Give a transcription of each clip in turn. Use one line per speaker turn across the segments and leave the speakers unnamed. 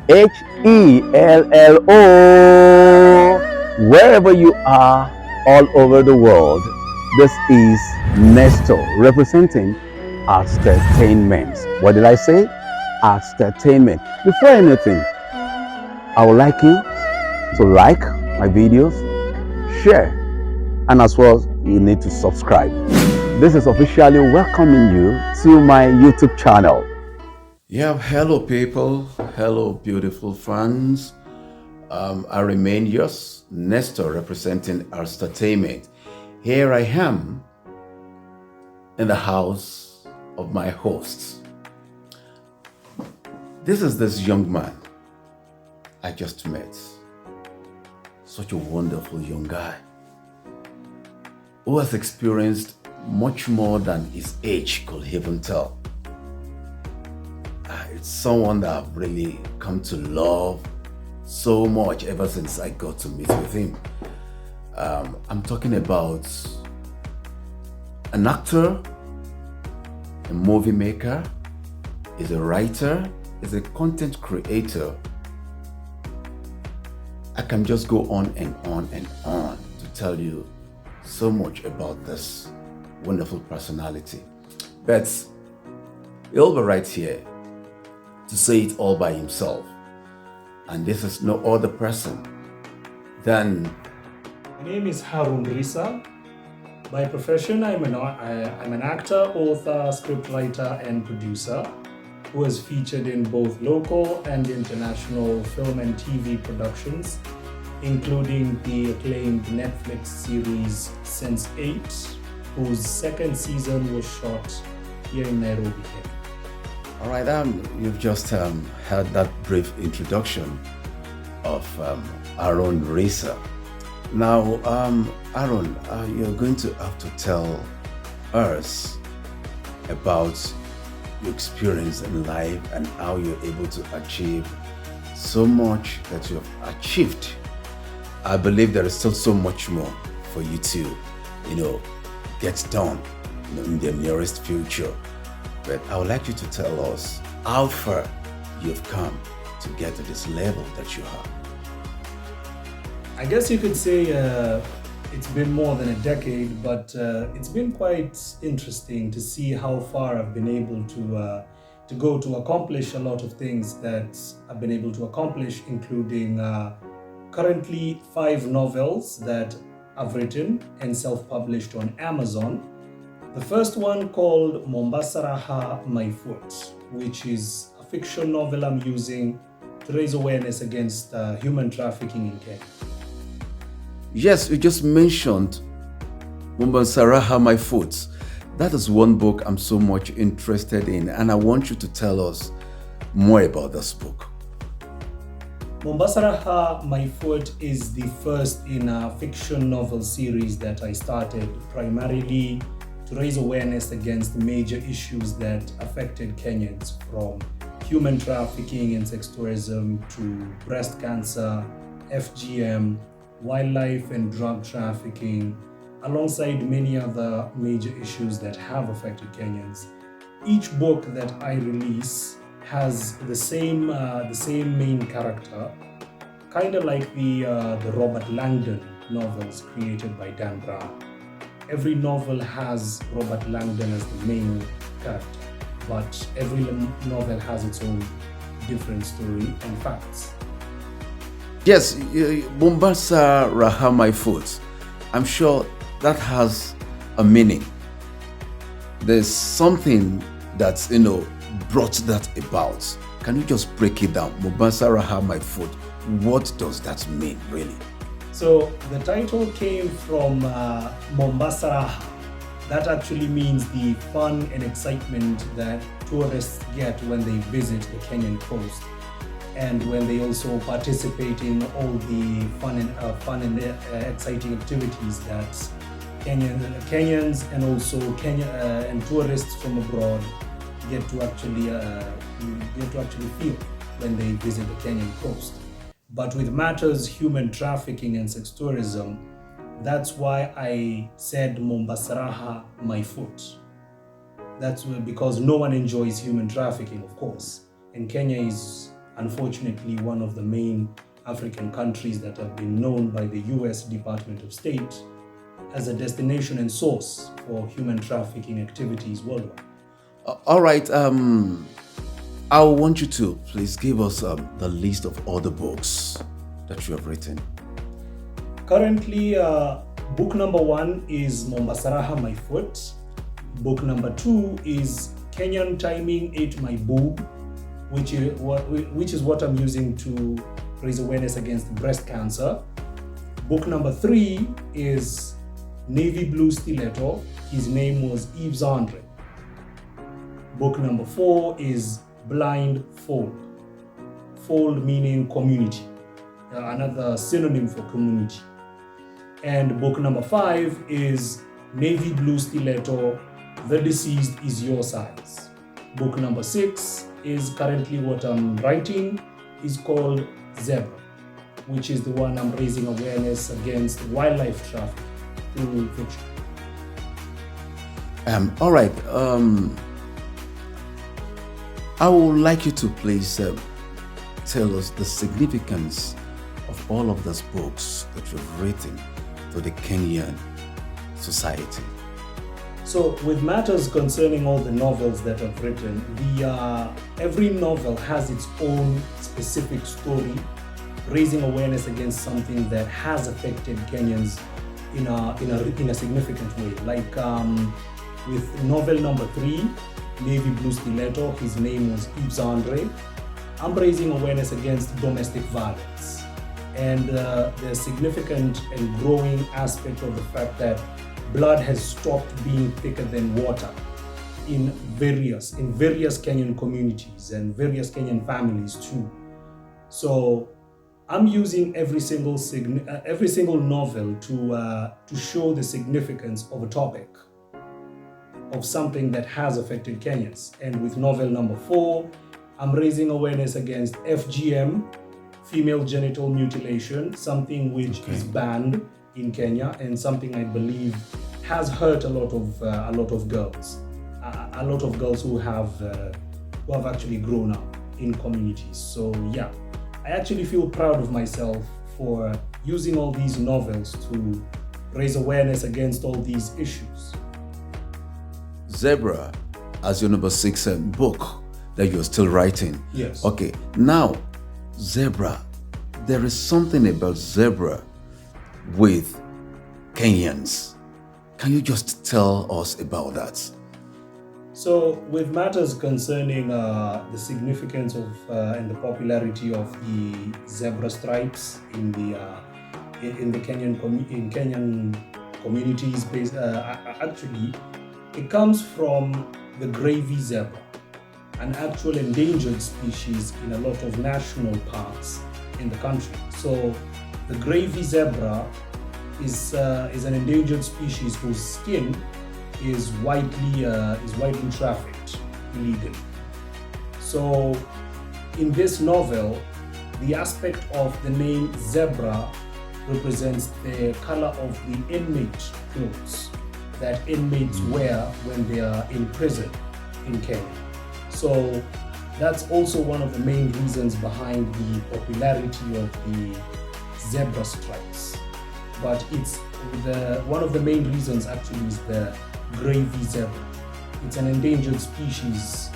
Hello. Wherever you are, all over the world, this is Nestor representing Entertainment. What did I say? Entertainment. Before anything, I would like you to like my videos, share, and as well, you need to subscribe. This is officially welcoming you to my YouTube channel.
Yeah, hello people, hello beautiful fans. I remain yours, Nestor, representing Entertainment. Here I am in the house of my hosts. This is this young man I just met. Such a wonderful young guy who has experienced much more than his age could even tell. It's someone that I've really come to love so much ever since I got to meet with him. I'm talking about an actor, a movie maker, is a writer, is a content creator. I can just go on and on and on to tell you so much about this wonderful personality. But he'll be right here to say it all by himself. And this is no other person than...
My name is Haroun Risa. By profession, I'm an actor, author, scriptwriter, and producer who has featured in both local and international film and TV productions, including the acclaimed Netflix series Sense8, whose second season was shot here in Nairobi, Kenya.
All right, you've just heard that brief introduction of Haroun Risa. Now, Haroun, you're going to have to tell us about your experience in life and how you're able to achieve so much that you've achieved. I believe there is still so much more for you to, get done, in the nearest future. But I would like you to tell us how far you've come to get to this level that you are.
I guess you could say it's been more than a decade, but it's been quite interesting to see how far I've been able to go to accomplish a lot of things that I've been able to accomplish, including currently 5 novels that I've written and self-published on Amazon. The first one called Mombasa Raha My Foot, which is a fiction novel I'm using to raise awareness against human trafficking in Kenya.
Yes, you just mentioned Mombasa Raha My Foot. That is one book I'm so much interested in, and I want you to tell us more about this book.
Mombasa Raha My Foot is the first in a fiction novel series that I started primarily to raise awareness against major issues that affected Kenyans, from human trafficking and sex tourism to breast cancer, FGM, wildlife and drug trafficking, alongside many other major issues that have affected Kenyans. Each book that I release has the same main character, kind of like the Robert Langdon novels created by Dan Brown. Every novel has Robert Langdon as the main character, but every novel has its own different story and facts.
Yes, Mombasa Raha My Foot. I'm sure that has a meaning. There's something that's, brought that about. Can you just break it down? Mombasa Raha My Foot. What does that mean, really?
So the title came from Mombasa Raha. That actually means the fun and excitement that tourists get when they visit the Kenyan coast, and when they also participate in all the fun and exciting activities that Kenyans and also and tourists from abroad get to actually feel when they visit the Kenyan coast. But with matters human trafficking and sex tourism, that's why I said Mombasa Raha My Foot. That's because no one enjoys human trafficking, of course, and Kenya is unfortunately one of the main African countries that have been known by the US Department of State as a destination and source for human trafficking activities worldwide.
All right. I want you to please give us the list of all the books that you have written.
Currently, book number 1 is Mombasaraha My Foot. Book number 2 is Kenyan Timing Ate My Boob, which is what I'm using to raise awareness against breast cancer. Book number 3 is Navy Blue Stiletto. His name was Yves Andre. Book number 4 is Blind Fold. Fold meaning community, another synonym for community. And book number 5 is Navy Blue Stiletto, The Deceased is Your Size. Book number 6 is currently what I'm writing, is called Zebra, which is the one I'm raising awareness against wildlife trafficking through fiction.
All right. I would like you to please tell us the significance of all of those books that you've written to the Kenyan society.
So, with matters concerning all the novels that I've written, every novel has its own specific story, raising awareness against something that has affected Kenyans in a significant way. Like with novel number 3, Navy Blue Stiletto, his name was Yves Andre. I'm raising awareness against domestic violence and the significant and growing aspect of the fact that blood has stopped being thicker than water in various Kenyan communities and various Kenyan families too. So I'm using every single novel to show the significance of a topic, of something that has affected Kenyans. And with novel number 4, I'm raising awareness against FGM, female genital mutilation, something which is banned in Kenya and something I believe has hurt a lot of girls, a lot of girls who have actually grown up in communities. So yeah, I actually feel proud of myself for using all these novels to raise awareness against all these issues.
Zebra as your number 6 book that you're still writing.
Yes.
Okay, now Zebra, there is something about Zebra with Kenyans. Can you just tell us about that?
So, with matters concerning the significance of and the popularity of the zebra stripes in the Kenyan communities, actually, it comes from the gravy zebra, an actual endangered species in a lot of national parks in the country. So, the gravy zebra is an endangered species whose skin is widely trafficked illegally. So, in this novel, the aspect of the name zebra represents the color of the inmate clothes that inmates wear when they are in prison in Kenya. So that's also one of the main reasons behind the popularity of the zebra stripes. But one of the main reasons actually is the gravy zebra. It's an endangered species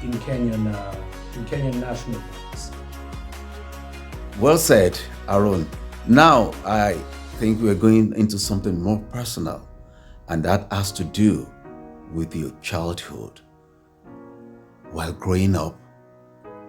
in Kenyan national parks.
Well said, Haroun. Now I think we're going into something more personal, and that has to do with your childhood. While growing up,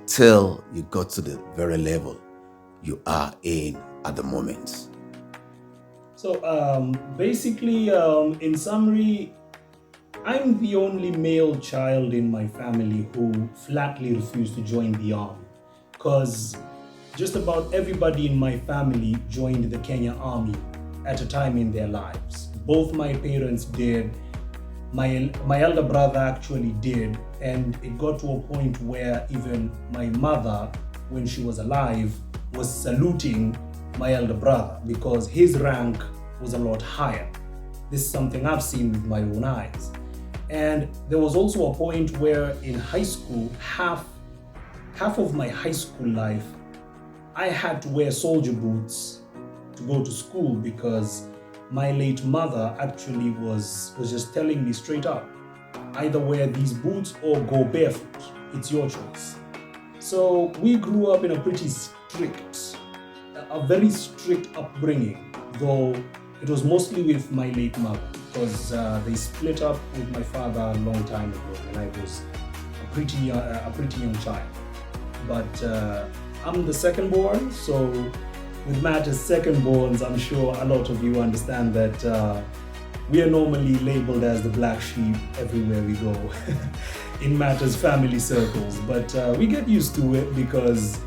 till you got to the very level you are in at the moment.
So basically, in summary, I'm the only male child in my family who flatly refused to join the army, because just about everybody in my family joined the Kenya Army at a time in their lives. Both my parents did. My elder brother actually did, and it got to a point where even my mother, when she was alive, was saluting my elder brother because his rank was a lot higher. This is something I've seen with my own eyes. And there was also a point where in high school, half half of my high school life, I had to wear soldier boots to go to school because my late mother actually was just telling me straight up, either wear these boots or go barefoot. It's your choice. So we grew up in a very strict upbringing, though it was mostly with my late mother because they split up with my father a long time ago when I was a pretty young child. But I'm the second born, so with Matt as second borns, I'm sure a lot of you understand that we are normally labeled as the black sheep everywhere we go in Matt's family circles. But we get used to it because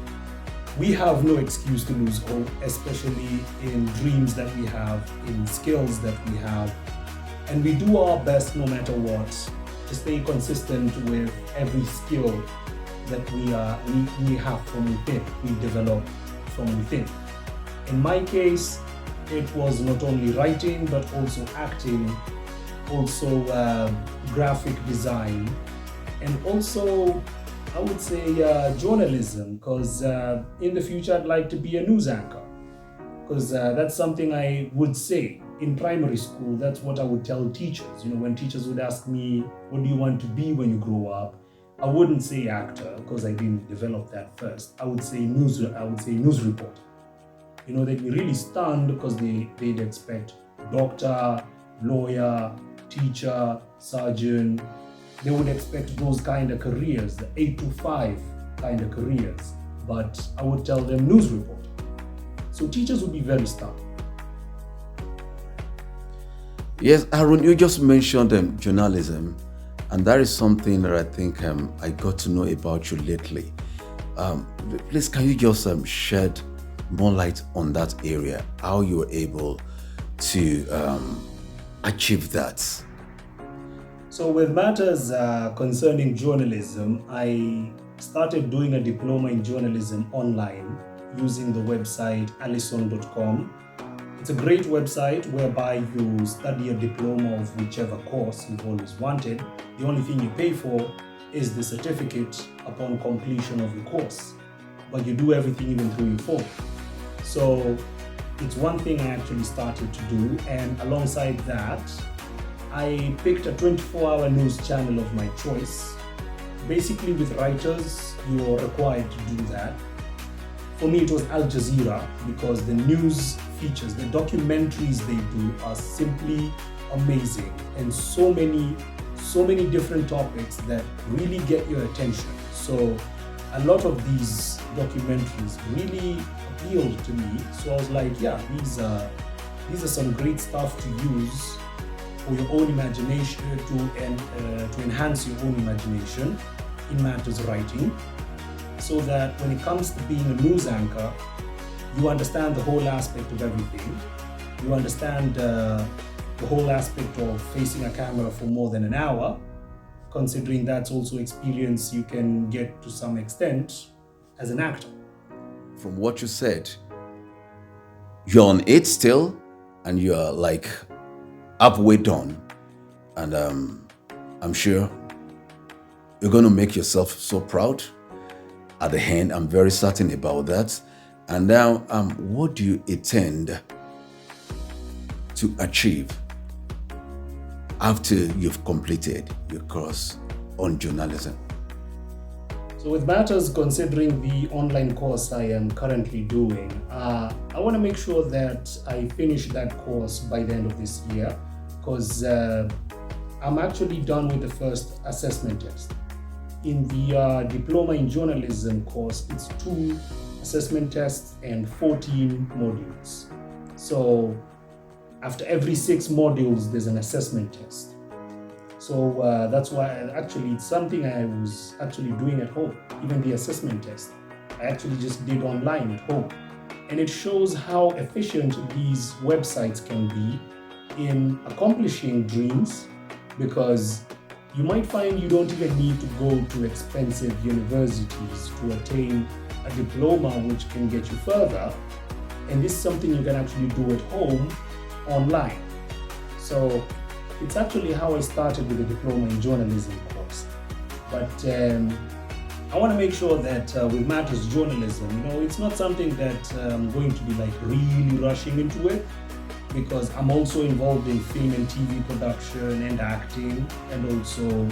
we have no excuse to lose hope, especially in dreams that we have, in skills that we have. And we do our best no matter what to stay consistent with every skill that we have from within, we develop from within. In my case, it was not only writing, but also acting, also graphic design, and also I would say journalism, because in the future I'd like to be a news anchor, because that's something I would say in primary school. That's what I would tell teachers. You know, when teachers would ask me, what do you want to be when you grow up? I wouldn't say actor because I didn't develop that first. I would say news reporter. You know, they'd be really stunned because they'd expect doctor, lawyer, teacher, surgeon. They would expect those kind of careers, the 8 to 5 kind of careers. But I would tell them news reporter. So teachers would be very stunned.
Yes, Haroun, you just mentioned journalism, and that is something that I think I got to know about you lately. Please, can you just shed more light on that area, how you were able to achieve that?
So with matters concerning journalism, I started doing a diploma in journalism online using the website allison.com. It's a great website whereby you study a diploma of whichever course you've always wanted. The only thing you pay for is the certificate upon completion of the course, but you do everything even through your phone. So it's one thing I actually started to do, and alongside that, I picked a 24-hour news channel of my choice. Basically, with writers, you're required to do that. For me, it was Al Jazeera because the news features, the documentaries they do are simply amazing, and so many different topics that really get your attention. So a lot of these documentaries really appealed to me. So I was like, yeah, these are some great stuff to use for your own imagination, to enhance your own imagination in matters of writing, so that when it comes to being a news anchor, you understand the whole aspect of everything. You understand the whole aspect of facing a camera for more than an hour, considering that's also experience you can get to some extent as an actor.
From what you said, you're on it still, and you're like halfway done, and I'm sure you're going to make yourself so proud at the end. I'm very certain about that. And now, what do you intend to achieve after you've completed your course on journalism?
So with matters considering the online course I am currently doing, I want to make sure that I finish that course by the end of this year, because I'm actually done with the first assessment test. In the Diploma in Journalism course, it's 2 assessment tests and 14 modules. So after every 6 modules, there's an assessment test. So that's why it's something I was actually doing at home. Even the assessment test, I actually just did online at home. And it shows how efficient these websites can be in accomplishing dreams, because you might find you don't even need to go to expensive universities to attain a diploma which can get you further. And this is something you can actually do at home online. So it's actually how I started with the Diploma in Journalism course. But I want to make sure that with matters journalism, it's not something that I'm going to be like really rushing into it, because I'm also involved in film and TV production and acting and also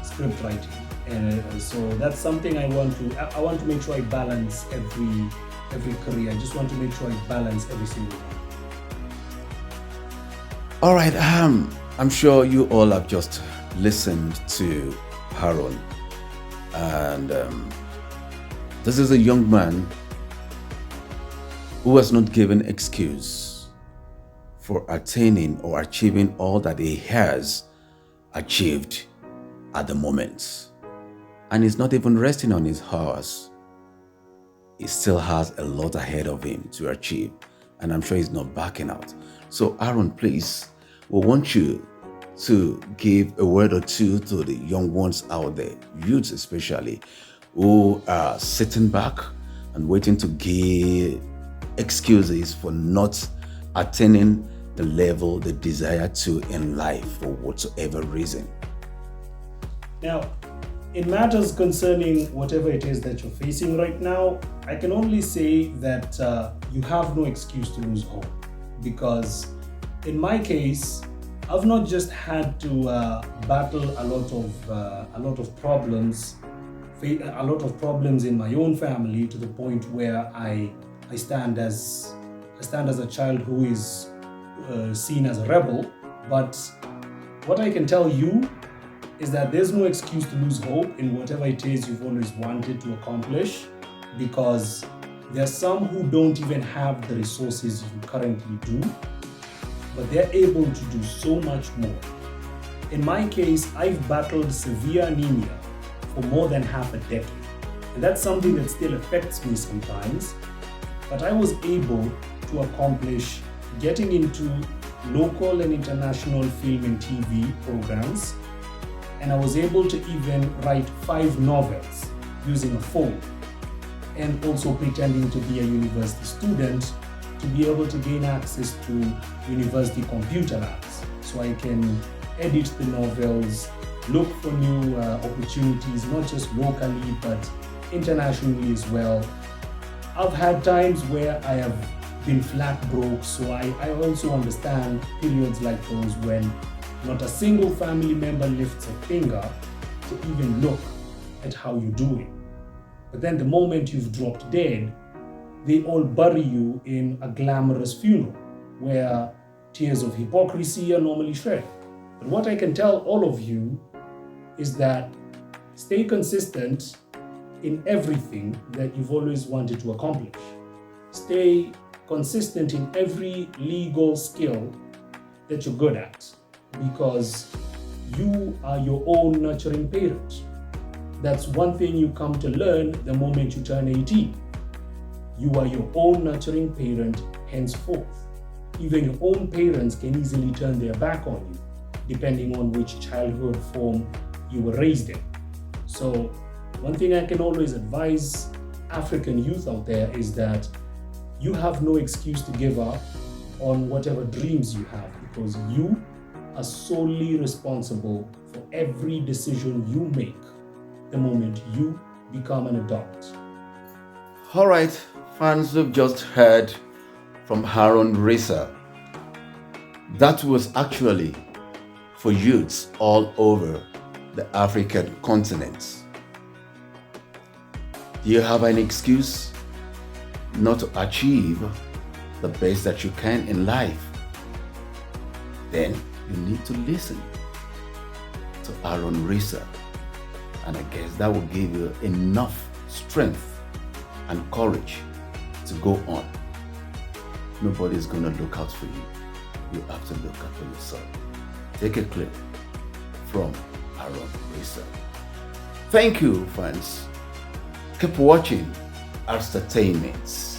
script writing. And so that's something I want to make sure I balance every career. I just want to make sure I balance every single one.
All right, I'm sure you all have just listened to Haroun, and this is a young man who has not given excuse for attaining or achieving all that he has achieved at the moment. And he's not even resting on his horse. He still has a lot ahead of him to achieve, and I'm sure he's not backing out. So Haroun, please, we want you to give a word or two to the young ones out there, youths especially, who are sitting back and waiting to give excuses for not attaining the level they desire to in life for whatsoever reason.
Now, in matters concerning whatever it is that you're facing right now, I can only say that you have no excuse to lose hope, because in my case, I've not just had to battle a lot of problems, a lot of problems in my own family, to the point where I stand as a child who is seen as a rebel. But what I can tell you is that there's no excuse to lose hope in whatever it is you've always wanted to accomplish, because there are some who don't even have the resources you currently do, but they're able to do so much more. In my case, I've battled severe anemia for more than half a decade, and that's something that still affects me sometimes, but I was able to accomplish getting into local and international film and TV programs, and I was able to even write 5 novels using a phone, and also pretending to be a university student to be able to gain access to university computer labs, so I can edit the novels, look for new opportunities, not just locally but internationally as well. I've had times where I have been flat broke, so I also understand periods like those when not a single family member lifts a finger to even look at how you're doing. But then the moment you've dropped dead, they all bury you in a glamorous funeral where tears of hypocrisy are normally shed. But what I can tell all of you is that stay consistent in everything that you've always wanted to accomplish. Stay consistent in every legal skill that you're good at, because you are your own nurturing parent. That's one thing you come to learn the moment you turn 18. You are your own nurturing parent henceforth. Even your own parents can easily turn their back on you, depending on which childhood form you were raised in. So, one thing I can always advise African youth out there is that you have no excuse to give up on whatever dreams you have, because you are solely responsible for every decision you make the moment you become an adult.
All right, fans, we've just heard from Haroun Risa. That was actually for youths all over the African continent. Do you have an excuse not to achieve the best that you can in life? Then you need to listen to Haroun Risa, and I guess that will give you enough strength and courage to go on. Nobody's gonna look out for you. You have to look out for yourself. Take a clip from Haroun Risa. Thank you, fans. Keep watching Entertainment.